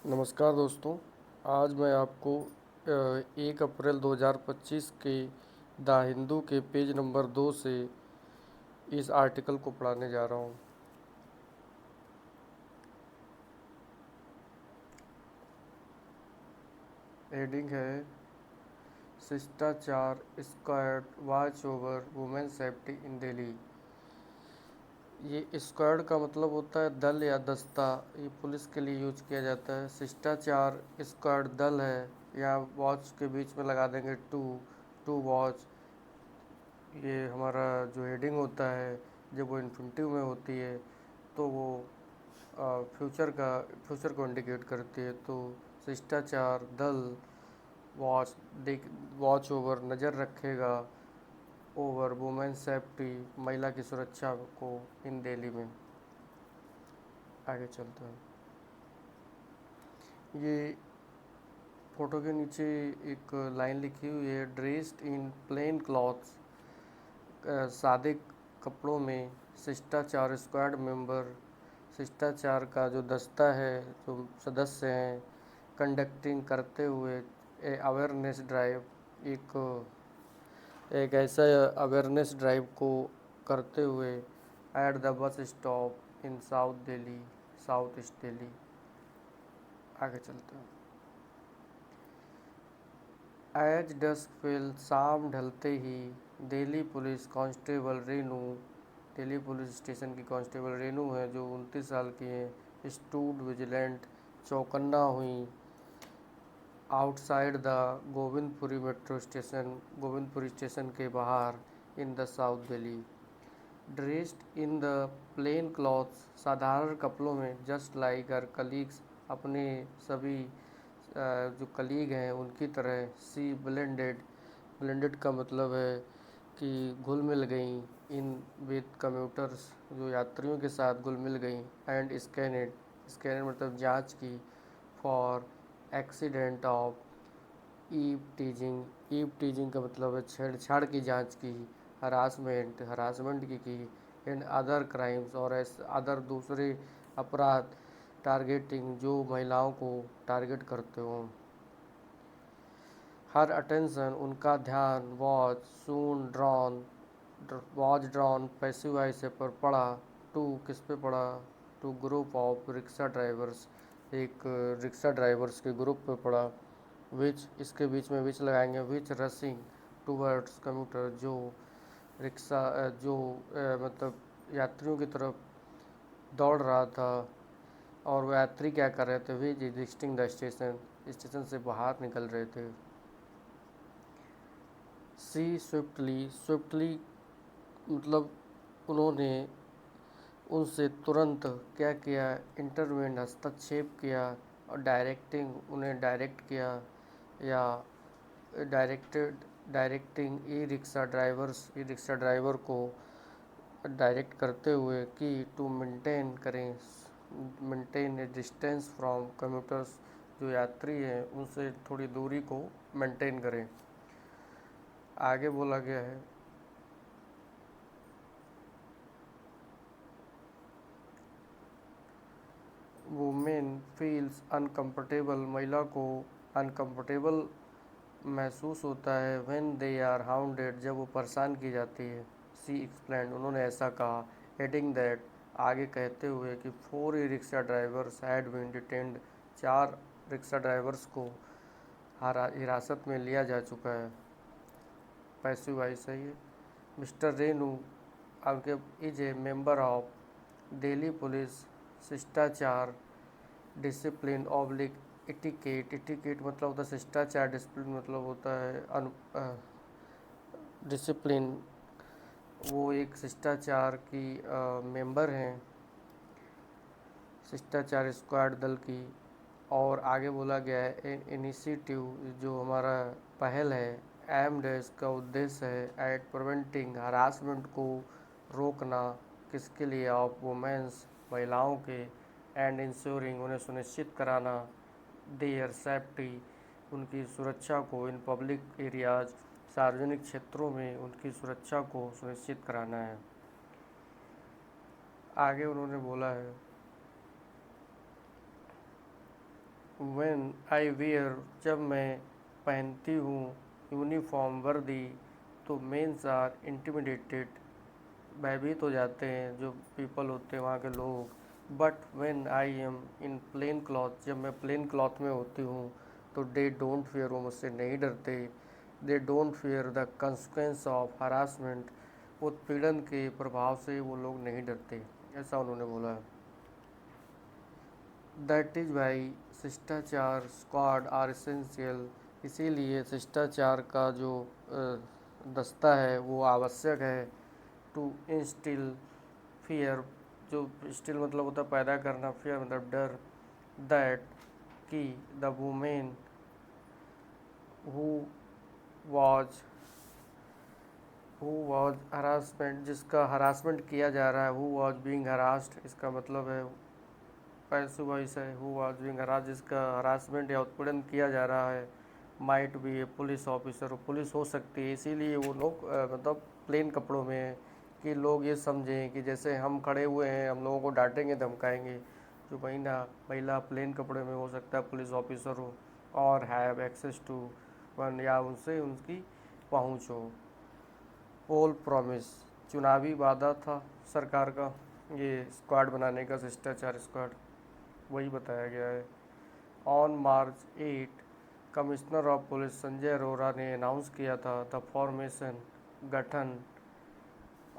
नमस्कार दोस्तों। आज मैं आपको 1 अप्रैल 2025 के द हिंदू के पेज नंबर 2 से इस आर्टिकल को पढ़ाने जा रहा हूँ। हेडिंग है शिष्टाचार squad watch over women safety in Delhi. ये स्क्वाड का मतलब होता है दल या दस्ता। ये पुलिस के लिए यूज किया जाता है। शिष्टाचार स्क्वाड दल है, या वॉच के बीच में लगा देंगे टू टू वॉच। ये हमारा जो हेडिंग होता है, जब वो इन्फिनिटिव में होती है तो वो फ्यूचर को इंडिकेट करती है। तो शिष्टाचार दल वॉच देख वॉच ओवर नज़र रखेगा ओवर वुमेन सेफ्टी महिला की सुरक्षा को इन दिल्ली में। आगे चलते हैं। ये फोटो के नीचे एक लाइन लिखी हुई है, ड्रेस्ड इन प्लेन क्लॉथ्स। सादे कपड़ों में शिष्टाचार स्क्वाड मेंबर, शिष्टाचार का जो दस्ता है, जो सदस्य हैं, कंडक्टिंग करते हुए अवेयरनेस ड्राइव, एक एक ऐसा अवेयरनेस ड्राइव को करते हुए at the bus stop in south east Delhi. आगे चलते हैं। एज डस्क फेल, शाम ढलते ही Delhi police constable Renu, Delhi police station की कांस्टेबल रेनू है जो 29 साल की हैं, स्टूड विजिलेंट, चौकन्ना हुई outside the Govindpuri metro station, Govindpuri station के बाहर in the south Delhi. Dressed in the plane clothes, साधारण कपड़ों में, जस्ट लाइक हर कलीग्स, अपने सभी जो कलीग हैं उनकी तरह। सी ब्लेंडेड, ब्लेंडेड का मतलब है कि घुल मिल गई, इन विद कम्यूटर्स, जो यात्रियों के साथ घुल मिल गई। एंड स्कैनेड, स्कैनेड मतलब जांच की, for accident of eve teasing, eve teasing का मतलब है छेड़छाड़ की जांच की, हरासमेंट, हरासमेंट की, एंड अदर क्राइम्स, और ऐसे अदर दूसरे अपराध, टारगेटिंग, जो महिलाओं को टारगेट करते हो। हर अटेंशन, उनका ध्यान, वॉच ड्रॉन पैसिव वॉइस पर पड़ा, टू किस पे पड़ा, to group of rickshaw drivers, एक रिक्शा ड्राइवर्स के ग्रुप पे पड़ा। विच, इसके बीच में विच लगाएंगे, विच रसिंग टूवर्ड्स कम्यूटर, जो रिक्शा मतलब यात्रियों की तरफ दौड़ रहा था, और वो यात्री क्या कर रहे थे, विच एग्जिस्टिंग द स्टेशन, स्टेशन से बाहर निकल रहे थे। सी स्विफ्टली, स्विफ्टली मतलब उन्होंने उनसे तुरंत क्या किया, इंटरवेन, हस्तक्षेप किया, और डायरेक्टिंग, उन्हें डायरेक्ट किया, या डायरेक्टिंग ई रिक्शा ड्राइवर को डायरेक्ट करते हुए कि to maintain a distance from commuters, जो यात्री हैं उनसे थोड़ी दूरी को मेंटेन करें। आगे बोला गया है, वुमेन फील्स अनकंफर्टेबल, महिला को अनकंफर्टेबल महसूस होता है, व्हेन दे आर हाउंडेड, जब वो परेशान की जाती है। सी एक्सप्लेंड, उन्होंने ऐसा कहा, एडिंग दैट, आगे कहते हुए कि 4 e rickshaw drivers had been detained, 4 rickshaw drivers को हिरासत में लिया जा चुका है। पैसिव वॉइस है ये। मिस्टर रेनू आगे is a member of Delhi police शिष्टाचार डिसिप्लिन ऑब्लिक इटिकेट, इटिकेट मतलब होता है शिष्टाचार, डिसिप्लिन मतलब होता है डिसिप्लिन। वो एक शिष्टाचार की मेंबर हैं, शिष्टाचार स्क्वाड दल की। और आगे बोला गया है इनिशिएटिव, जो हमारा पहल है, एम डैश का उद्देश्य है एट प्रिवेंटिंग हरासमेंट को रोकना, किसके लिए, ऑफ वुमेंस महिलाओं के, एंड इंश्योरिंग उन्हें सुनिश्चित कराना, देयर सेफ्टी उनकी सुरक्षा को, इन पब्लिक एरियाज सार्वजनिक क्षेत्रों में उनकी सुरक्षा को सुनिश्चित कराना है। आगे उन्होंने बोला है, व्हेन आई वियर, जब मैं पहनती हूँ यूनिफॉर्म वर्दी, तो मेंस आर इंटिमिडेटेड, भयभीत हो जाते हैं जो पीपल होते हैं वहाँ के लोग। But when I am in plain cloth, जब मैं प्लेन क्लॉथ में होती हूँ तो दे डोंट फियर, वो मुझसे नहीं डरते। They don't fear the consequence of harassment, उत्पीड़न के प्रभाव से वो लोग नहीं डरते, ऐसा उन्होंने बोला। दैट इज़ वाई शिष्टाचार स्क्वाड आर एसेंशियल, इसीलिए शिष्टाचार का जो दस्ता है वो आवश्यक है। टू इंस्टिल फियर, जो स्टिल मतलब होता है पैदा करना, फियर मतलब डर। दैट, कि the women who was harassment, जिसका हरासमेंट किया जा रहा है, हु वाज बीइंग हरास्ड, इसका मतलब है पैसिव वॉइस है, हु वाज बीइंग हरास, जिसका हरासमेंट या उत्पीड़न किया जा रहा है, might be A police officer, वो पुलिस हो सकती है। इसीलिए वो लोग मतलब प्लेन कपड़ों में हैं कि लोग ये समझें कि जैसे हम खड़े हुए हैं, हम लोगों को डांटेंगे धमकाएंगे। जो महिला प्लेन कपड़े में हो सकता है पुलिस ऑफिसर हो, और हैव एक्सेस टू वन, या उनसे उनकी पहुंच हो। पोल प्रॉमिस, चुनावी वादा था सरकार का ये स्क्वाड बनाने का, शिष्टाचार स्क्वाड, वही बताया गया है। On March 8, commissioner of police Sanjay Arora ने अनाउंस किया था द फॉर्मेशन, गठन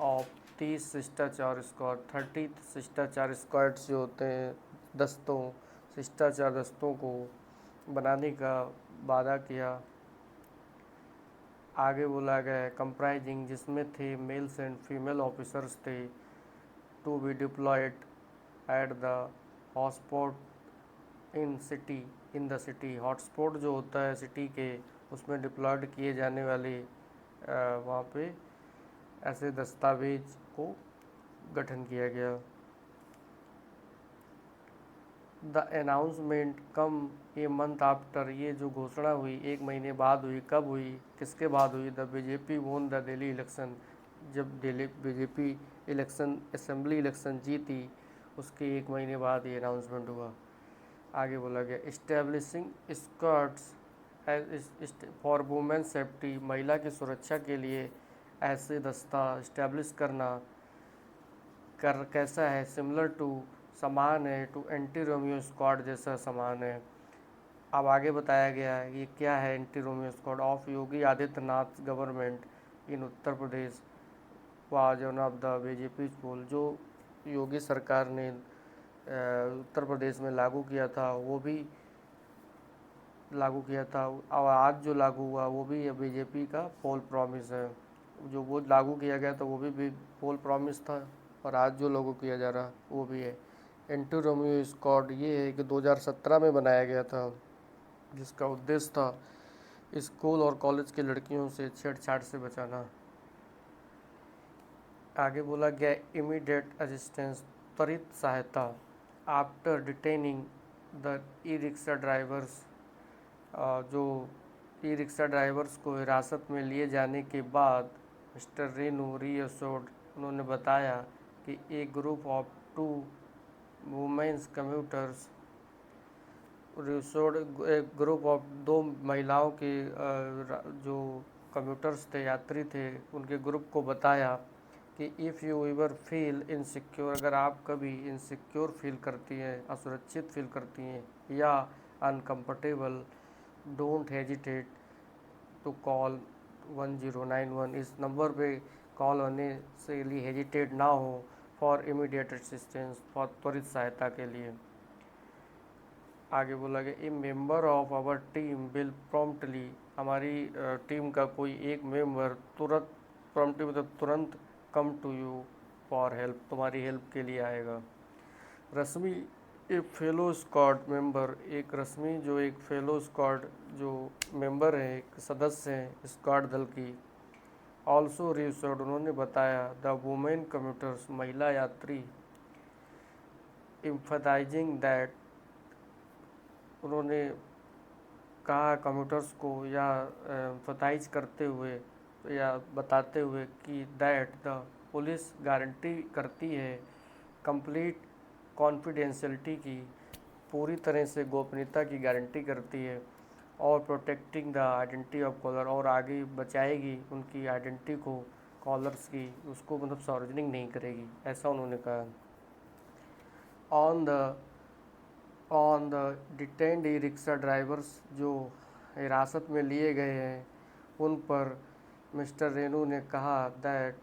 ऑफ 30 शिष्टाचार स्क्वाड, 30 शिष्टाचार स्क्वाड्स जो होते हैं दस्तों, शिष्टाचार दस्तों को बनाने का वादा किया। आगे बोला गया है कंप्राइजिंग, जिसमें थे मेल्स एंड फीमेल ऑफिसर्स थे, to be deployed at the hotspot in the city, hotspot जो होता है सिटी के, उसमें डिप्लॉयड किए जाने वाले वहाँ पे ऐसे दस्तावेज को गठन किया गया। The announcement come a month after, ये जो घोषणा हुई एक महीने बाद हुई, कब हुई, किसके बाद हुई, the BJP won the Delhi election, जब Delhi BJP election assembly election जीती उसके एक महीने बाद ये अनाउंसमेंट हुआ। आगे बोला गया establishing squads for women safety, महिला की सुरक्षा के लिए ऐसे दस्ता इस्टेब्लिश करना कैसा है, सिमिलर टू, समान है, टू एंटी रोमियो स्क्वाड, जैसा समान है। अब आगे बताया गया है ये क्या है, anti Romeo squad of Yogi Adityanath government in Uttar Pradesh was one of the BJP पोल, जो योगी सरकार ने उत्तर प्रदेश में लागू किया था, वो भी लागू किया था, और आज जो लागू हुआ वो भी बीजेपी का पोल प्रॉमिस है। जो वो लागू किया गया था वो भी पोल प्रॉमिस था, और आज जो लागू किया जा रहा वो भी है। एंटी रोमियो स्क्वाड ये है कि 2017 में बनाया गया था, जिसका उद्देश्य था स्कूल और कॉलेज की लड़कियों से छेड़छाड़ से बचाना। आगे बोला गया इमीडिएट असिस्टेंस, त्वरित सहायता। After detaining the E rickshaw drivers, जो ई रिक्शा ड्राइवर्स को हिरासत में लिए जाने के बाद मिस्टर रेनू रीअश्योर्ड, उन्होंने बताया कि एक group of 2 women's commuters, resort एक ग्रुप ऑफ 2 महिलाओं के जो कम्यूटर्स थे, यात्री थे, उनके ग्रुप को बताया कि if you ever feel insecure, अगर आप कभी इनसिक्योर फील करती हैं, असुरक्षित फील करती हैं या uncomfortable, don't hesitate to call 1091, इस नंबर पे कॉल होने से लिए हेजिटेट ना हो, फॉर इमीडिएट असिस्टेंस, फॉर त्वरित सहायता के लिए। आगे बोला गया a member of our team will promptly, हमारी टीम का कोई एक मेंबर तुरंत, प्रॉम्प्टली मतलब तुरंत, come to you for help, तुम्हारी हेल्प के लिए आएगा। Rashmi a fellow squad member, एक रश्मि जो एक फेलो स्क्वाड जो मेंबर है, एक सदस्य हैं स्क्वाड दल की, ऑल्सो रिसोर्ड, उन्होंने बताया द वुमेन कम्यूटर्स, महिला यात्री, एम्फसाइजिंग दैट, उन्होंने कहा कम्यूटर्स को, या एम्फसाइज करते हुए या बताते हुए कि दैट द पुलिस गारंटी करती है कंप्लीट कॉन्फिडेंशियलिटी की, पूरी तरह से गोपनीयता की गारंटी करती है और protecting the identity of caller, और आगे बचाएगी उनकी आइडेंटिटी को, कॉलर्स की, उसको मतलब सार्वजनिक नहीं करेगी, ऐसा उन्होंने कहा। On the on the detained E rickshaw drivers, जो हिरासत में लिए गए हैं, उन पर मिस्टर रेनू ने कहा that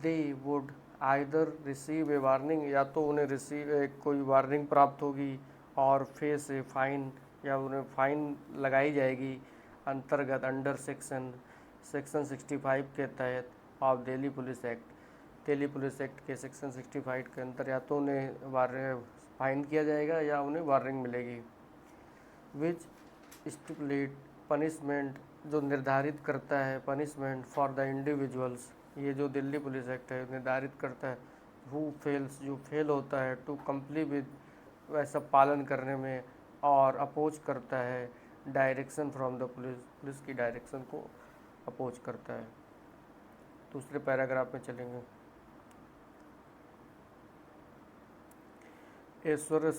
they would either receive A warning, या तो उन्हें कोई वार्निंग प्राप्त होगी, और फेस ए फाइन, या उन्हें फाइन लगाई जाएगी अंतर्गत अंडर सेक्शन 65 के तहत of Delhi police act. Delhi police act के सेक्शन 65 के अंतर या तो उन्हें फाइन किया जाएगा या उन्हें वार्निंग मिलेगी। विच स्टिपुलेट पनिशमेंट, जो निर्धारित करता है पनिशमेंट फॉर द इंडिविजुअल्स, ये जो दिल्ली पुलिस एक्ट है निर्धारित करता है हु फेल्स, जो फेल होता है टू कंप्ली विद, वैसा पालन करने में, और अपोज करता है direction from the police, police की डायरेक्शन को अपोज करता है। दूसरे पैराग्राफ में चलेंगे। ऐश्वर्य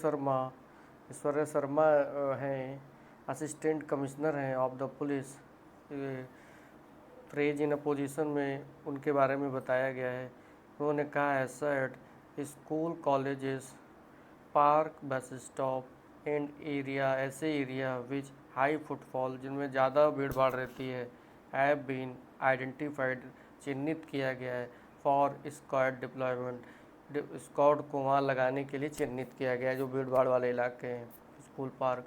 शर्मा हैं, असिस्टेंट कमिश्नर हैं of the police. Phrase in opposition में उनके बारे में बताया गया है। उन्होंने कहा asset school, colleges, park, bus stop and area, ऐसे एरिया विच हाई फुटफॉल, जिनमें ज़्यादा भीड़ भाड़ रहती है, हैव बीन आइडेंटिफाइड, चिन्हित किया गया है, फॉर स्क्वाड डिप्लॉयमेंट, स्क्वाड को वहाँ लगाने के लिए चिन्हित किया गया है, जो भीड़ भाड़ वाले इलाके हैं, school, park.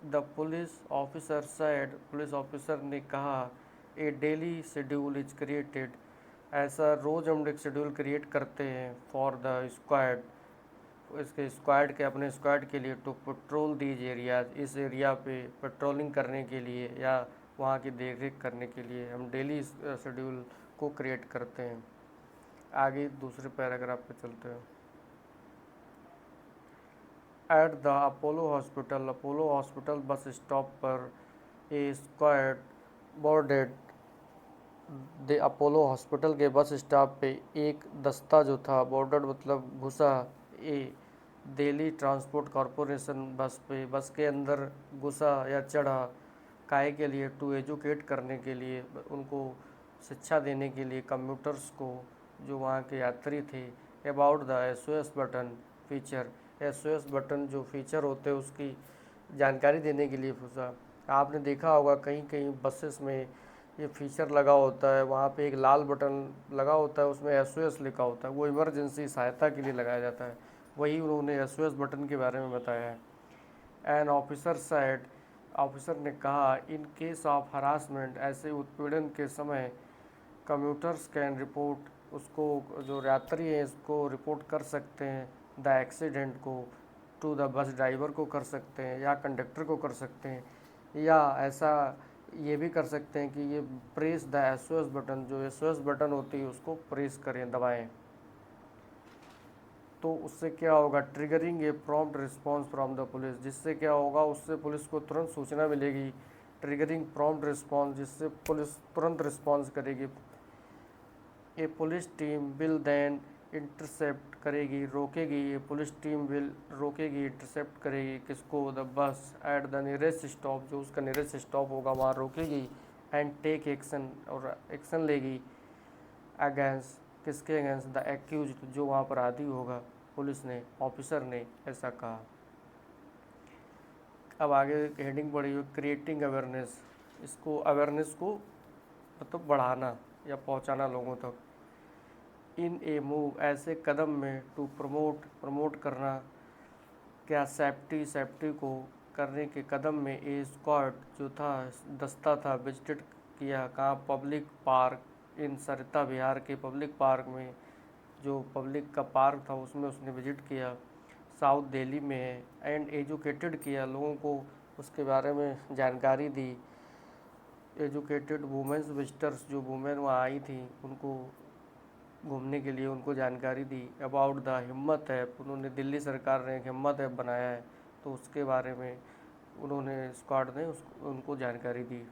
The police officer said, police officer ने कहा ए डेली शेड्यूल इज क्रिएटेड, ऐसा रोज़ हम एक शेड्यूल क्रिएट करते हैं फॉर द स्क्वाड, इसके स्क्वाड के, अपने स्क्वाड के लिए, टू पेट्रोल दीज एरियाज, इस एरिया पे पेट्रोलिंग करने के लिए या वहाँ की देखरेख करने के लिए हम डेली शेड्यूल को क्रिएट करते हैं। आगे दूसरे पैराग्राफ पे चलते हैं। At the Apollo hospital bus stop पर a squad boarded, the Apollo hospital के बस स्टॉप पे एक दस्ता जो था, बोर्डेड मतलब घुसा, ए दिल्ली ट्रांसपोर्ट कॉरपोरेशन बस पे, बस के अंदर घुसा या चढ़ा, काहे के लिए, टू एजुकेट करने के लिए, उनको शिक्षा देने के लिए, कम्यूटर्स को, जो वहाँ के यात्री थे, about the SOS button feature, SOS button जो फीचर होते हैं उसकी जानकारी देने के लिए घुसा। आपने देखा होगा कहीं कहीं बसेस में ये फीचर लगा होता है, वहाँ पे एक लाल बटन लगा होता है, उसमें एसओएस लिखा होता है, वो इमरजेंसी सहायता के लिए लगाया जाता है, वही उन्होंने एसओएस बटन के बारे में बताया है। एन ऑफिसर सेड, ऑफिसर ने कहा इन केस ऑफ हरासमेंट, ऐसे उत्पीड़न के समय कम्यूटर्स कैन रिपोर्ट, उसको जो यात्री हैं इसको रिपोर्ट कर सकते हैं, द एक्सीडेंट को, टू द बस ड्राइवर को कर सकते हैं या कंडक्टर को कर सकते हैं, या ऐसा ये भी कर सकते हैं कि ये प्रेस द एसओएस बटन, जो एसओएस बटन होती है उसको प्रेस करें, दबाएं, तो उससे क्या होगा, triggering a prompt response from the police, जिससे क्या होगा, उससे पुलिस को तुरंत सूचना मिलेगी, ट्रिगरिंग प्रॉम्प्ट रिस्पांस, जिससे पुलिस तुरंत रिस्पांस करेगी। A police team will then intercept करेगी, रोकेगी, ये पुलिस टीम विल रोकेगी, इंटरसेप्ट करेगी, किसको, the bus at the nearest stop, जो उसका नियरेस्ट स्टॉप होगा वहाँ रोकेगी, एंड टेक एक्शन, और एक्शन लेगी, अगेंस्ट, किसके अगेंस्ट, द एक्यूज, जो वहाँ पर आदि होगा। पुलिस ने, ऑफिसर ने ऐसा कहा। अब आगे हेडिंग पड़ी हुई क्रिएटिंग अवेयरनेस, इसको अवेयरनेस को मतलब बढ़ाना या पहुँचाना लोगों तक। इन ए मूव, ऐसे कदम में, टू प्रमोट करना, क्या, सेफ्टी को करने के कदम में, ए स्क्वाड जो था, दस्ता था, विजिटेड किया, कहाँ, पब्लिक पार्क इन सरिता विहार के पब्लिक पार्क में, जो पब्लिक का पार्क था उसमें उसने विजिट किया, साउथ दिल्ली में है, एंड एजुकेटेड किया, लोगों को उसके बारे में जानकारी दी, एजुकेटेड वुमेन्स विजिटर्स, जो वुमेन वहाँ आई थी उनको घूमने के लिए उनको जानकारी दी, अबाउट द हिम्मत ऐप, उन्होंने, दिल्ली सरकार ने एक हिम्मत ऐप बनाया है तो उसके बारे में उन्होंने, स्क्वाड ने उनको जानकारी दी।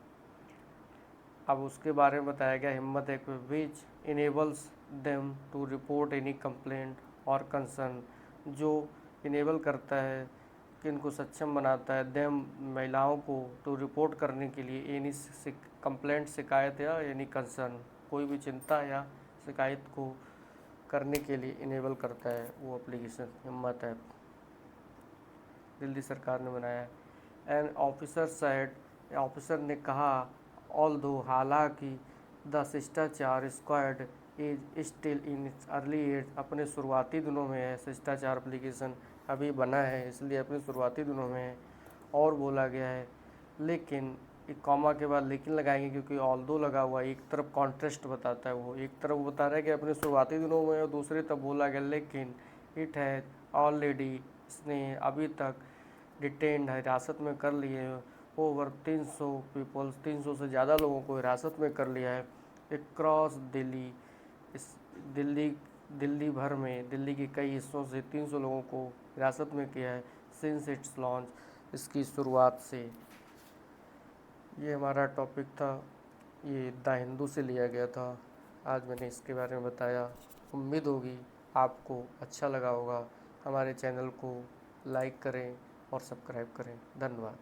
अब उसके बारे में बताया गया Himmat app, which enables them to report any complaint और कंसर्न, जो इनेबल करता है कि इनको सक्षम बनाता है देम महिलाओं को टू रिपोर्ट करने के लिए एनी कंप्लेंट, शिकायत या एनी कंसर्न, कोई भी चिंता या शिकायत को करने के लिए इनेबल करता है वो एप्लीकेशन हिम्मत ऐप, दिल्ली सरकार ने बनाया है। एन ऑफिसर सेड, ऑफिसर ने कहा, ऑल्दो हालांकि the Shishtachar squad is still in its early age, अपने शुरुआती दिनों में है, शिष्टाचार एप्लीकेशन अभी बना है इसलिए अपने शुरुआती दिनों में है। और बोला गया है, लेकिन एक कॉमा के बाद लेकिन लगाएंगे क्योंकि ऑल्दो लगा हुआ है, एक तरफ कॉन्ट्रास्ट बताता है, वो एक तरफ बता रहा है कि अपने शुरुआती दिनों में, और दूसरी तरफ बोला गया लेकिन इट है ऑलरेडी, इसने अभी तक डिटेन्ड, हिरासत में कर लिए ओवर 300 पीपल्स, 300 से ज़्यादा लोगों को हिरासत में कर लिया है अक्रॉस दिल्ली, इस दिल्ली भर में, दिल्ली के कई हिस्सों से 300 लोगों को हिरासत में किया है सिंस इट्स लॉन्च, इसकी शुरुआत से। ये हमारा टॉपिक था, ये द हिंदू से लिया गया था, आज मैंने इसके बारे में बताया। उम्मीद होगी आपको अच्छा लगा होगा। हमारे चैनल को लाइक करें और सब्सक्राइब करें। धन्यवाद।